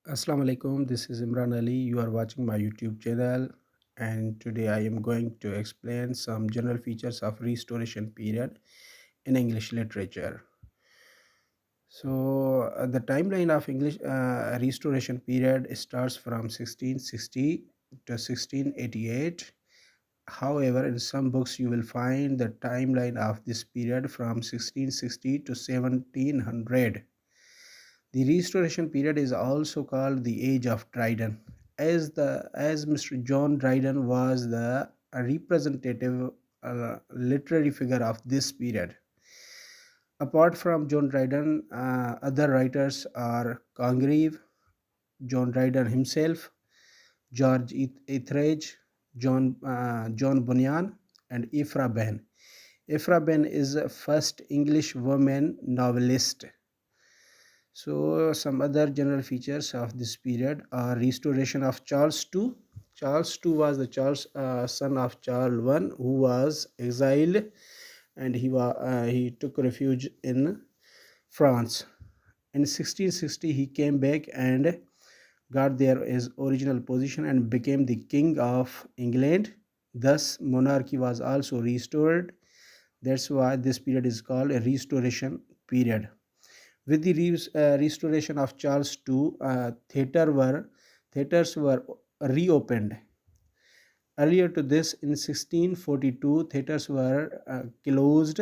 Assalamu alaikum. This is Imran Ali. You are watching my YouTube channel, and today I am going to explain some general features of restoration period in English literature. The timeline of English restoration period starts from 1660 to 1688. However, in some books you will find the timeline of this period from 1660 to 1700. The restoration period is also called the Age of Dryden, as Mr. John Dryden was the representative literary figure of this period. Apart from John Dryden, other writers are Congreve, John Dryden himself, George Etheridge, John Bunyan, and Ephra Behn. Ephra Behn is the first English woman novelist. So some other general features of this period are restoration of Charles II. Charles II was the son of Charles I, who was exiled, and he took refuge in France. In 1660, he came back and got there his original position and became the king of England. Thus, monarchy was also restored. That's why this period is called a restoration period. With the restoration of Charles II, theaters were reopened. Earlier to this, in 1642, theaters were closed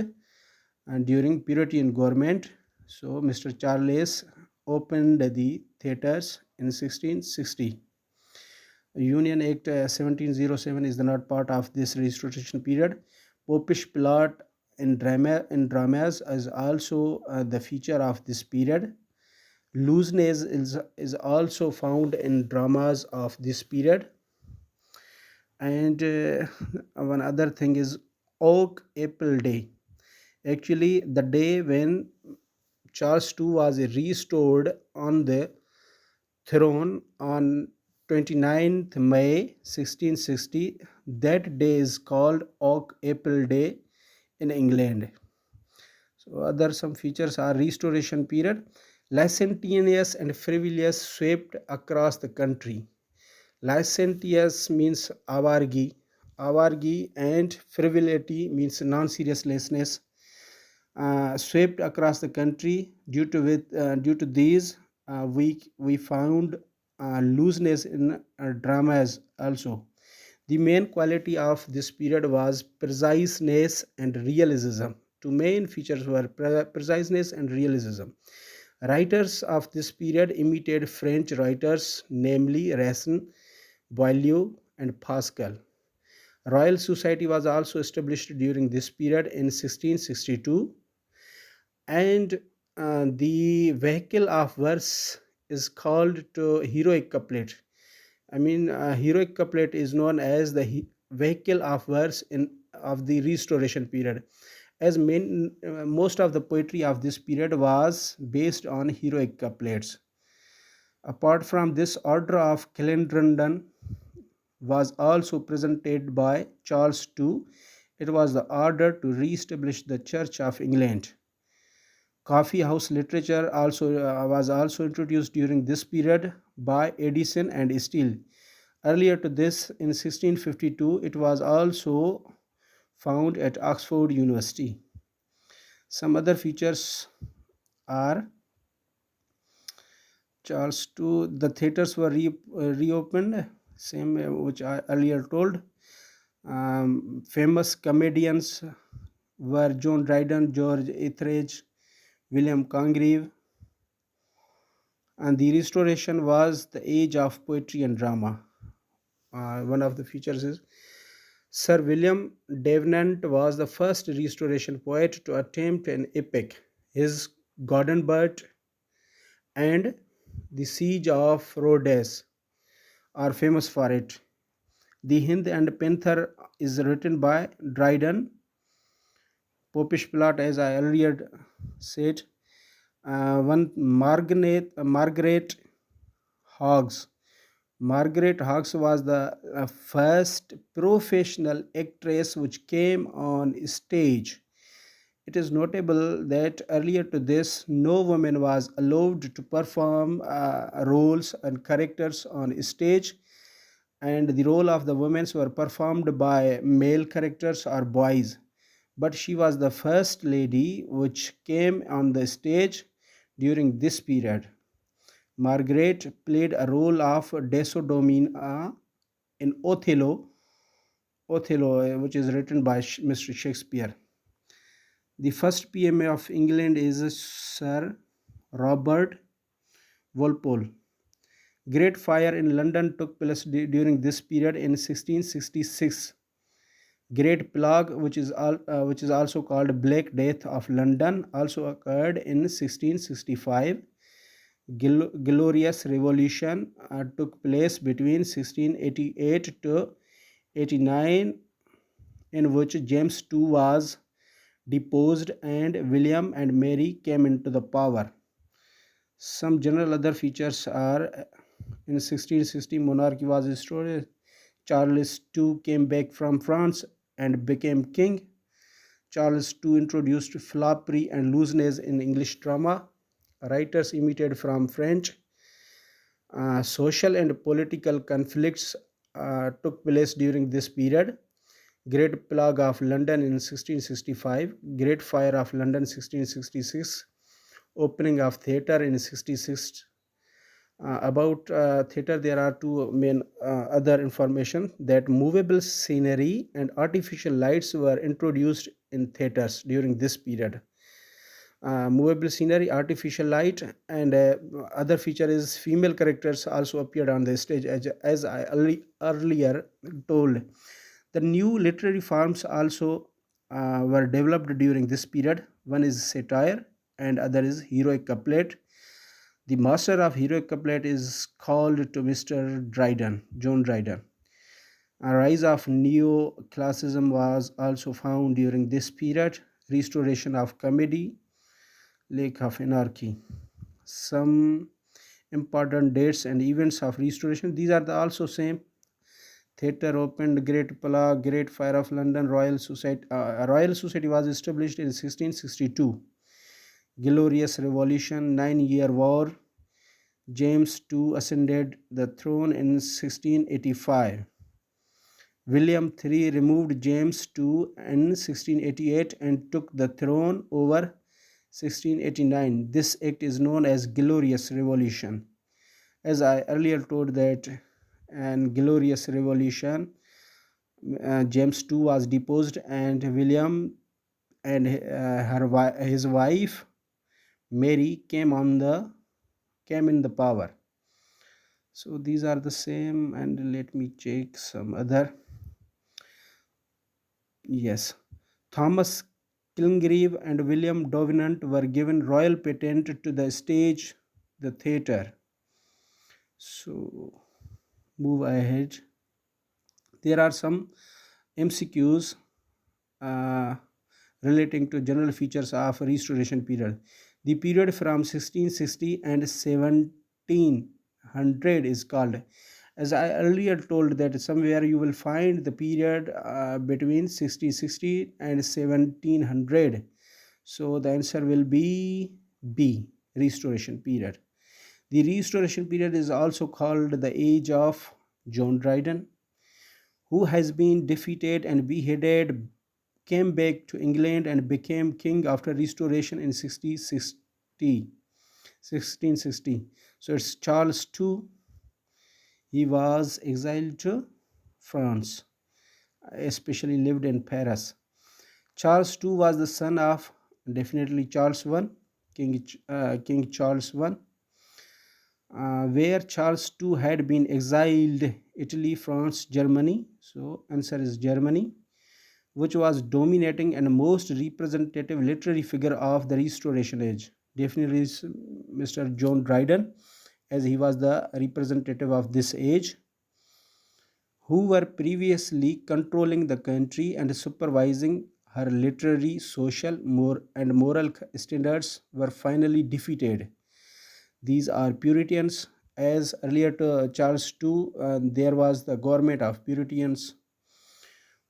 and during Puritan government. So Mr. Charles opened the theaters in 1660. Union Act 1707 is not part of this restoration period. Popish plot in dramas is also the feature of this period. Looseness is also found in dramas of this period. And one other thing is Oak Apple Day. Actually, the day when Charles II was restored on the throne on 29th May 1660. That day is called Oak Apple Day in England. So other some features are restoration period. Licentious and frivolous swept across the country. Licentious means avargi, and frivolity means non-seriousness. Swept across the country. Due to these, we found looseness in dramas also. The main quality of this period was preciseness and realism. Two main features were preciseness and realism. Writers of this period imitated French writers, namely Racine, Boileau, and Pascal. Royal Society was also established during this period in 1662, and the vehicle of verse is called to heroic couplet. Heroic couplet is known as the vehicle of verse in of the restoration period, as most of the poetry of this period was based on heroic couplets. Apart from this, order of Clenrondon was also presented by Charles II. It was the order to re-establish the Church of England. Coffee house literature was also introduced during this period by Addison and Steele. Earlier to this, in 1652, it was also found at Oxford University. Some other features are Charles II. The theaters were reopened, same which I earlier told. Famous comedians were John Dryden, George Etheridge, William Congreve, and the restoration was the age of poetry and drama. One of the features is Sir William Davenant was the first restoration poet to attempt an epic. His Gordonbert and the Siege of Rhodes are famous for it. The Hind and Panther is written by Dryden. Popish plot, as I earlier said. One Margaret Hoggs. Margaret Hoggs was the first professional actress which came on stage It is notable that earlier to this, no woman was allowed to perform roles and characters on stage, and the role of the women were performed by male characters or boys. But she was the first lady which came on the stage during this period. Margaret played a role of Desdemona in Othello, which is written by Mr. Shakespeare. The first PM of England is Sir Robert Walpole. Great fire in London took place during this period in 1666. Great Plague, which is also called Black Death of London, also occurred in 1665. Glorious Revolution took place between 1688 to 89, in which James II was deposed and William and Mary came into the power. Some general other features are in 1660 monarchy was restored. Charles II came back from France and became king. Charles II introduced flattery and looseness in English drama. Writers imitated from French. Social and political conflicts took place during this period. Great Plague of London in 1665, Great Fire of London 1666, opening of theatre in 66. About theatre, there are two main other information that movable scenery and artificial lights were introduced in theatres during this period. Movable scenery, artificial light, and other feature is female characters also appeared on the stage, as I earlier told. The new literary forms also were developed during this period. One is satire and other is heroic couplet. The master of heroic couplet is called to Mr. Dryden, John Dryden. A rise of neoclassicism was also found during this period. Restoration of comedy, lake of anarchy. Some important dates and events of restoration. These are also same. Theatre opened, Great Plague, Great Fire of London, Royal Society. Royal Society was established in 1662. Glorious Revolution, 9-year war. James II ascended the throne in 1685. William III removed James II in 1688 and took the throne over 1689. This act is known as Glorious Revolution. As I earlier told that in Glorious Revolution, James II was deposed and William and his wife Mary came in the power. So these are the same, and let me check some other. Yes, Thomas Kilgrave and William Davenant were given royal patent to the stage, the theatre. So move ahead. There are some MCQs uh, relating to general features of restoration period. The period from 1660 and 1700 is called, as I earlier told, that somewhere you will find the period between 1660 and 1700. So the answer will be B, restoration period. The restoration period is also called the age of John Dryden, who has been defeated and beheaded, came back to England and became king after restoration in 1660. So it's Charles II. He was exiled to France, especially lived in Paris. Charles II was the son of definitely Charles I, King Charles I, where Charles II had been exiled, Italy, France, Germany. So answer is Germany, which was dominating and most representative literary figure of the Restoration age. Definitely is Mr. John Dryden, as he was the representative of this age, who were previously controlling the country and supervising her literary, social, and moral standards, were finally defeated. These are Puritans. As earlier to Charles II, there was the government of Puritans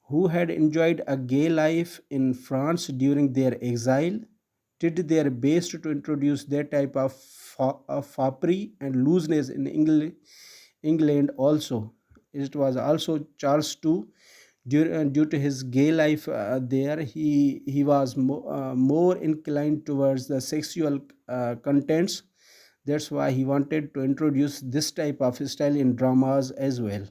who had enjoyed a gay life in France during their exile, did their best to introduce that type of foppery and looseness in England also. It was also Charles too. Due to his gay life there, he was more inclined towards the sexual contents. That's why he wanted to introduce this type of style in dramas as well.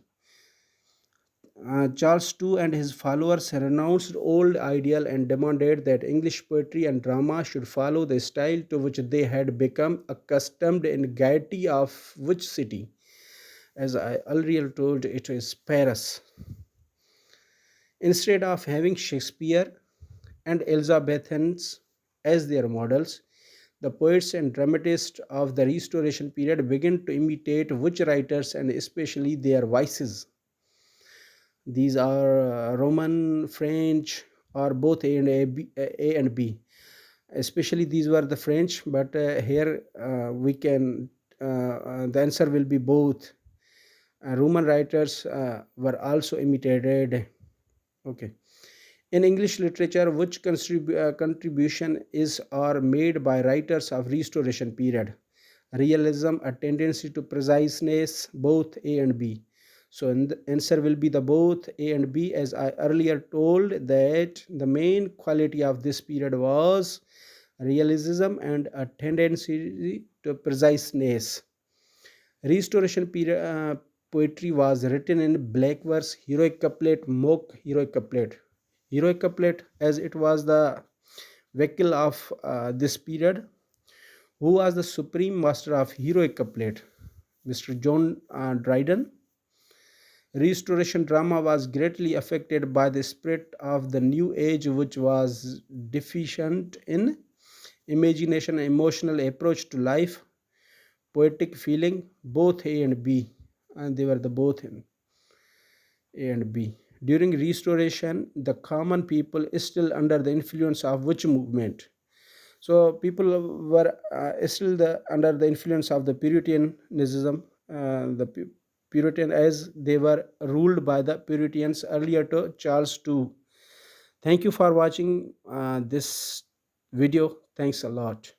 Charles II and his followers renounced old ideal and demanded that English poetry and drama should follow the style to which they had become accustomed in gaiety of which city? As I earlier told, it is Paris. Instead of having Shakespeare and Elizabethans as their models, the poets and dramatists of the Restoration period began to imitate which writers and especially their vices. These are Roman, French, or both A and B. Especially these were the French, but here we can the answer will be both. Roman writers were also imitated. Okay. In English literature, which contribution is or made by writers of Restoration period? Realism, a tendency to preciseness, both A and B. So the answer will be the both A and B, as I earlier told that the main quality of this period was realism and a tendency to preciseness. Restoration period poetry was written in black verse, heroic couplet, mock heroic couplet. Heroic couplet, as it was the vehicle of this period. Who was the supreme master of heroic couplet? Mr. John Dryden. Restoration drama was greatly affected by the spirit of the new age, which was deficient in imagination, emotional approach to life, poetic feeling, both A and B, and they were the both in A and B. During Restoration, the common people is still under the influence of which movement? So people were still under the influence of the Puritanism, the Puritan, as they were ruled by the Puritans earlier to Charles II. Thank you for watching this video. Thanks a lot.